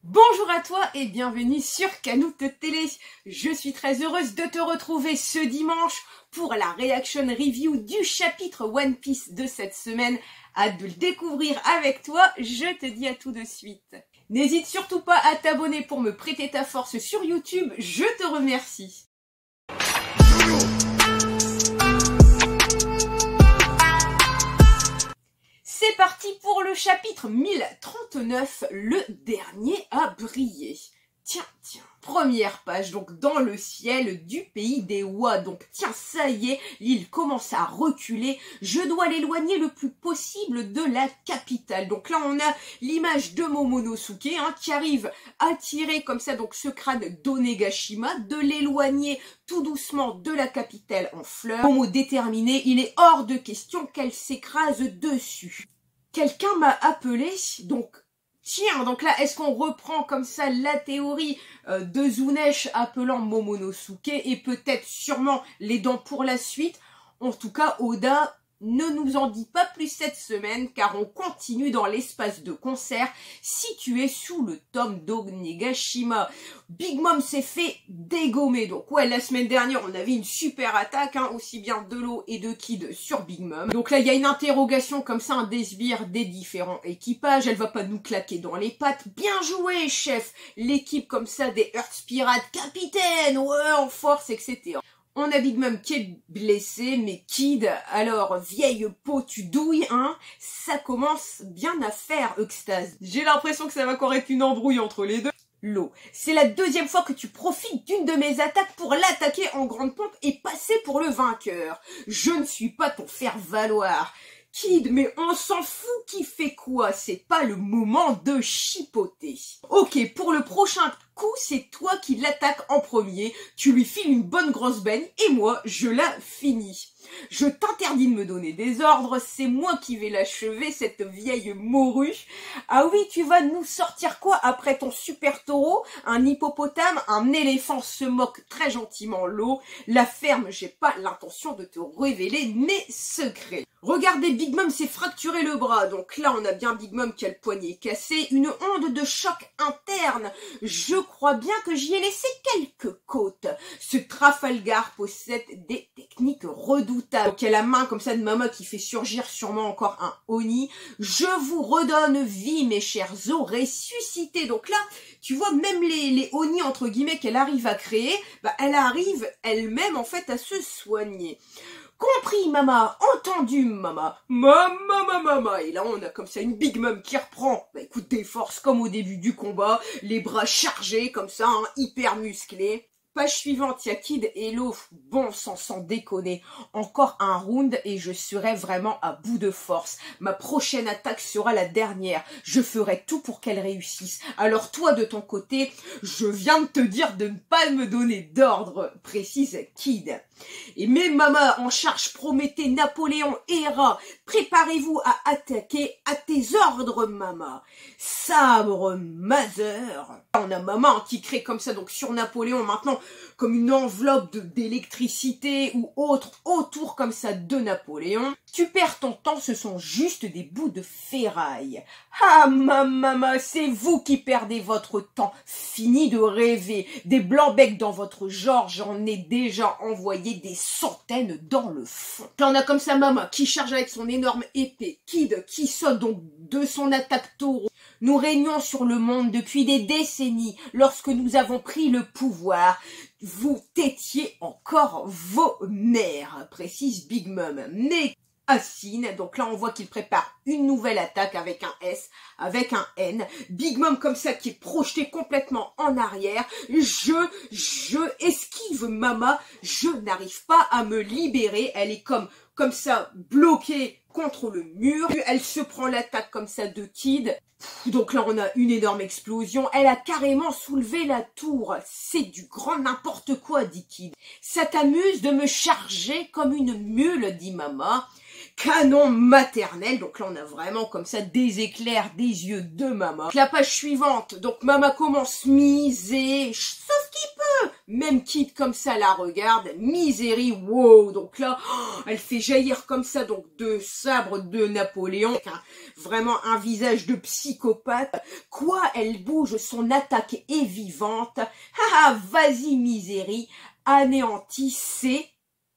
Bonjour à toi et bienvenue sur Canoute Télé. Je suis très heureuse de te retrouver ce dimanche pour la reaction review du chapitre One Piece de cette semaine. Hâte de le découvrir avec toi, je te dis à tout de suite. N'hésite surtout pas à t'abonner pour me prêter ta force sur YouTube, je te remercie. C'est parti pour le chapitre 1039, le dernier à briller. Tiens, première page, donc dans le ciel du pays des Oa. Donc tiens, ça y est, l'île commence à reculer. Je dois l'éloigner le plus possible de la capitale. Donc là, on a l'image de Momonosuke qui arrive à tirer comme ça donc ce crâne d'Onegashima, de l'éloigner tout doucement de la capitale en fleurs. Momo déterminé, il est hors de question qu'elle s'écrase dessus. Quelqu'un m'a appelé, donc tiens, donc là, est-ce qu'on reprend comme ça la théorie de Zunesh appelant Momonosuke et peut-être sûrement l'aidant pour la suite? En tout cas, Oda ne nous en dit pas plus cette semaine car on continue dans l'espace de concert situé sous le tome d'Onegashima. Big Mom s'est fait dégommer. Donc ouais, la semaine dernière, on avait une super attaque, aussi bien de l'eau et de Kid sur Big Mom. Donc là, il y a une interrogation comme ça, des sbires des différents équipages. Elle va pas nous claquer dans les pattes. Bien joué, chef! L'équipe comme ça des Earth Pirates, capitaine, ouais, en force, etc. On a Big Mom qui est blessé, mais Kid, alors, vieille peau, tu douilles, ça commence bien à faire, Extase. J'ai l'impression que ça va encore être une embrouille entre les deux. L'eau. C'est la deuxième fois que tu profites d'une de mes attaques pour l'attaquer en grande pompe et passer pour le vainqueur. Je ne suis pas ton faire-valoir. Kid, mais on s'en fout qui fait quoi, c'est pas le moment de chipoter. Ok, pour le prochain coup, c'est toi qui l'attaques en premier, tu lui files une bonne grosse baigne et moi, je la finis. Je t'interdis de me donner des ordres, c'est moi qui vais l'achever, cette vieille morue. Ah oui, tu vas nous sortir quoi après ton super taureau? Un hippopotame, un éléphant se moque très gentiment l'eau. La ferme, j'ai pas l'intention de te révéler mes secrets. Regardez, Big Mom s'est fracturé le bras, donc là on a bien Big Mom qui a le poignet cassé, une onde de choc interne. Je crois bien que j'y ai laissé quelques côtes. Ce Trafalgar possède des techniques redoutables. Donc il y a la main comme ça de Mama qui fait surgir sûrement encore un Oni. Je vous redonne vie mes chers os ressuscités. Donc là, tu vois même les Oni entre guillemets qu'elle arrive à créer, elle arrive elle-même en fait à se soigner. Compris, Mama, entendu, Mama, Mama, et là on a comme ça une Big Mom qui reprend, écoute, des forces comme au début du combat, les bras chargés comme ça, hyper musclés. Page suivante, il y a Kid et Law, bon sang, sans déconner, encore un round et je serai vraiment à bout de force. Ma prochaine attaque sera la dernière, je ferai tout pour qu'elle réussisse. Alors toi de ton côté, je viens de te dire de ne pas me donner d'ordre, précise Kid. Et mes mamas en charge Prométhée, Napoléon, Héra, préparez-vous à attaquer à tes ordres, Mama. Sabre Mother. On a Mama qui crée comme ça, donc sur Napoléon maintenant, comme une enveloppe d'électricité ou autre autour comme ça de Napoléon. Tu perds ton temps, ce sont juste des bouts de ferraille. Ah, Mama, c'est vous qui perdez votre temps. Fini de rêver. Des blancs-becs dans votre genre, j'en ai déjà envoyé des centaines dans le fond. Là, on a comme ça Mama qui charge avec son énorme épée. Kid qui saute donc de son attaque taureau. Nous régnons sur le monde depuis des décennies. Lorsque nous avons pris le pouvoir, vous têtiez encore vos mères, précise Big Mom. Mais Assine, donc là on voit qu'il prépare une nouvelle attaque avec un S, avec un N. Big Mom comme ça qui est projeté complètement en arrière. Je esquive Mama, je n'arrive pas à me libérer. Elle est comme ça bloquée contre le mur. Elle se prend l'attaque comme ça de Kid. Donc là, on a une énorme explosion. Elle a carrément soulevé la tour. C'est du grand n'importe quoi, dit Kid. Ça t'amuse de me charger comme une mule, dit Mama. Canon maternel. Donc là, on a vraiment comme ça des éclairs des yeux de Mama. La page suivante. Donc Mama commence miser. Sauf qu'il peut. même Kid comme ça la regarde, Misery, wow, donc là, elle fait jaillir comme ça, donc deux sabres de Napoléon, avec vraiment un visage de psychopathe. Quoi, elle bouge, son attaque est vivante. Haha, vas-y Misery, anéantissez.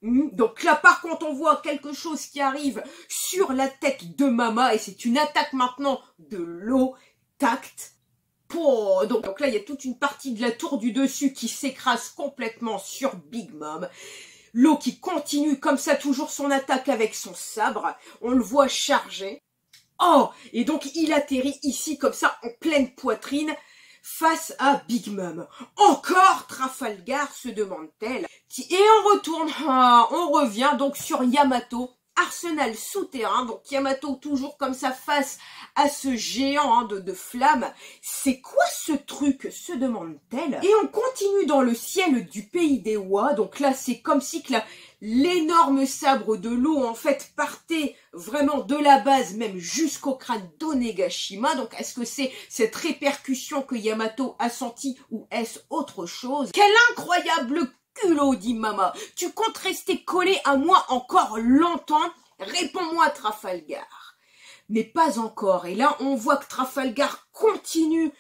Donc là, par contre, on voit quelque chose qui arrive sur la tête de Mama, et c'est une attaque maintenant de l'eau, tact. Donc là, il y a toute une partie de la tour du dessus qui s'écrase complètement sur Big Mom. L'eau qui continue comme ça, toujours son attaque avec son sabre. On le voit charger. Oh, et donc il atterrit ici comme ça, en pleine poitrine, face à Big Mom. Encore Trafalgar, se demande-t-elle. Et on revient donc sur Yamato, arsenal souterrain. Donc Yamato toujours comme ça face à ce géant de flammes. C'est quoi ce truc, se demande-t-elle. Et on continue dans le ciel du pays des Oa. Donc là c'est comme si que l'énorme sabre de l'eau en fait partait vraiment de la base même jusqu'au crâne d'Onegashima. Donc est-ce que c'est cette répercussion que Yamato a senti ou est-ce autre chose? Quel incroyable culot, dit Mama. Tu comptes rester collé à moi encore longtemps? Réponds-moi, Trafalgar. Mais pas encore. Et là, on voit que Trafalgar continue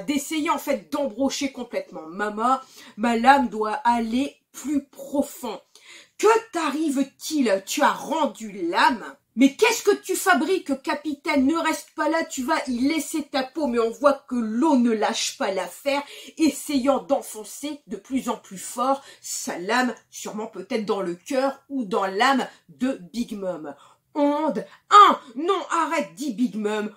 d'essayer en fait d'embrocher complètement Mama. Ma lame doit aller plus profond. Que t'arrive-t-il? Tu as rendu l'âme? Mais qu'est-ce que tu fabriques, capitaine? Ne reste pas là, tu vas y laisser ta peau. Mais on voit que l'eau ne lâche pas l'affaire, essayant d'enfoncer de plus en plus fort sa lame, sûrement peut-être dans le cœur ou dans l'âme de Big Mom. Onde, non, arrête, dit Big Mom.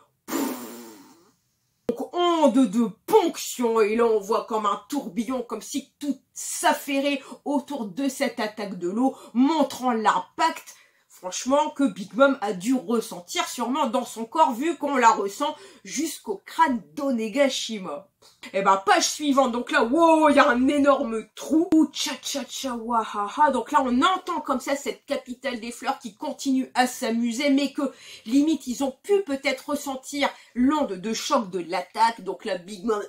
Donc onde de ponction, et là on voit comme un tourbillon, comme si tout s'affairait autour de cette attaque de l'eau, montrant l'impact, franchement, que Big Mom a dû ressentir sûrement dans son corps, vu qu'on la ressent jusqu'au crâne d'Onegashima. Et page suivante, donc là, wow, il y a un énorme trou. Cha-cha-cha, wahaha. Donc là, on entend comme ça cette capitale des fleurs qui continue à s'amuser, mais que, limite, ils ont pu peut-être ressentir l'onde de choc de l'attaque. Donc là, Big Mom,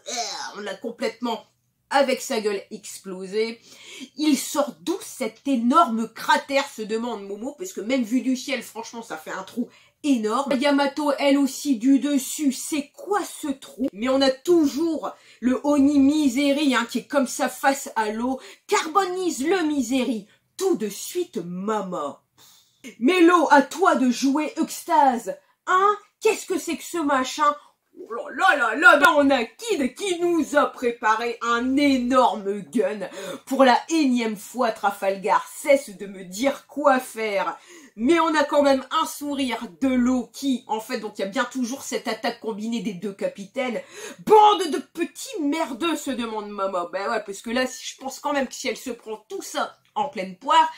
on l'a complètement avec sa gueule explosée. Il sort d'où cet énorme cratère, se demande Momo, parce que même vu du ciel, franchement, ça fait un trou énorme. Yamato, elle aussi, du dessus, c'est quoi ce trou? Mais on a toujours le Oni Misery, qui est comme ça face à l'eau, carbonise le Misery. Tout de suite, Mama. Mélo, à toi de jouer extase. Qu'est-ce que c'est que ce machin? Oh là, on a Kid qui nous a préparé un énorme gun. Pour la énième fois, Trafalgar cesse de me dire quoi faire. Mais on a quand même un sourire de l'eau qui, en fait, donc il y a bien toujours cette attaque combinée des deux capitaines. Bande de petits merdeux, se demande Mama. Ouais, parce que là, je pense quand même que si elle se prend tout ça en pleine poire,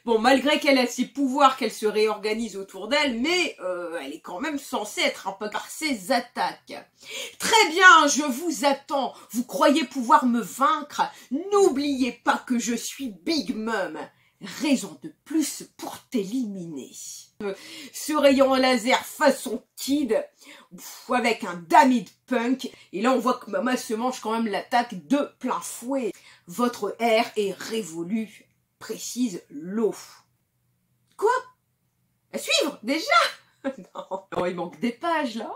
bon, malgré qu'elle a ses pouvoirs, qu'elle se réorganise autour d'elle, mais elle est quand même censée être un peu par ses attaques. Très bien, je vous attends. Vous croyez pouvoir me vaincre? N'oubliez pas que je suis Big Mom. Raison de plus pour t'éliminer. Ce rayon laser façon Kid, avec un damage punk. Et là, on voit que Mama se mange quand même l'attaque de plein fouet. Votre ère est révolue, précise l'eau. Quoi? À suivre, déjà? Non, il manque des pages, là.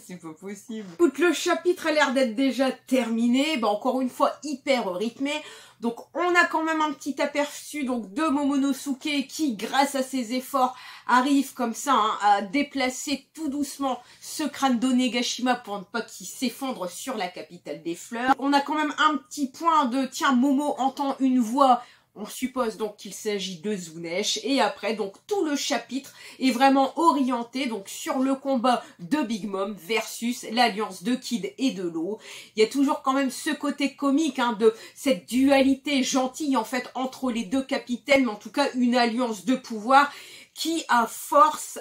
C'est pas possible. Écoute, le chapitre a l'air d'être déjà terminé. Encore une fois, hyper rythmé. Donc, on a quand même un petit aperçu donc de Momonosuke qui, grâce à ses efforts, arrive comme ça à déplacer tout doucement ce crâne d'Onegashima pour ne pas qu'il s'effondre sur la capitale des fleurs. On a quand même un petit point de, tiens, Momo entend une voix. On suppose donc qu'il s'agit de Zunesh, et après donc tout le chapitre est vraiment orienté donc sur le combat de Big Mom versus l'alliance de Kid et de l'eau. Il y a toujours quand même ce côté comique de cette dualité gentille en fait entre les deux capitaines, mais en tout cas une alliance de pouvoir qui à force,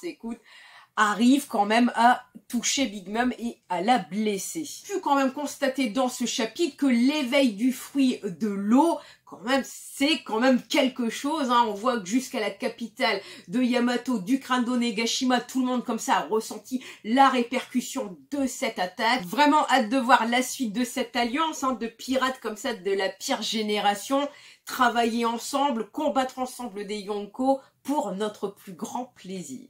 écoute, arrive quand même à toucher Big Mom et à la blesser. J'ai pu quand même constater dans ce chapitre que l'éveil du fruit de l'eau, quand même, c'est quand même quelque chose, hein. On voit que jusqu'à la capitale de Yamato, du crâne d'Onegashima, tout le monde comme ça a ressenti la répercussion de cette attaque. Vraiment hâte de voir la suite de cette alliance, hein, de pirates comme ça de la pire génération, travailler ensemble, combattre ensemble des Yonko pour notre plus grand plaisir.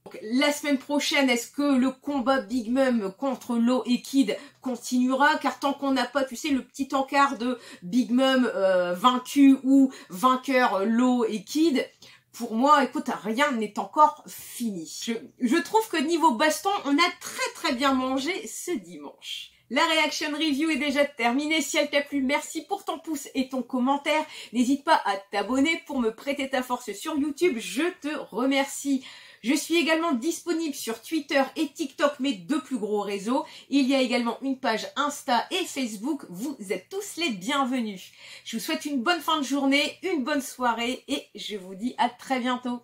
Donc, la semaine prochaine, est-ce que le combat Big Mom contre Law et Kid continuera? Car tant qu'on n'a pas, tu sais, le petit encart de Big Mom vaincu ou vainqueur Law et Kid, pour moi, écoute, rien n'est encore fini. Je trouve que niveau baston, on a très bien mangé ce dimanche. La reaction review est déjà terminée. Si elle t'a plu, merci pour ton pouce et ton commentaire. N'hésite pas à t'abonner pour me prêter ta force sur YouTube. Je te remercie. Je suis également disponible sur Twitter et TikTok, mes deux plus gros réseaux. Il y a également une page Insta et Facebook. Vous êtes tous les bienvenus. Je vous souhaite une bonne fin de journée, une bonne soirée et je vous dis à très bientôt.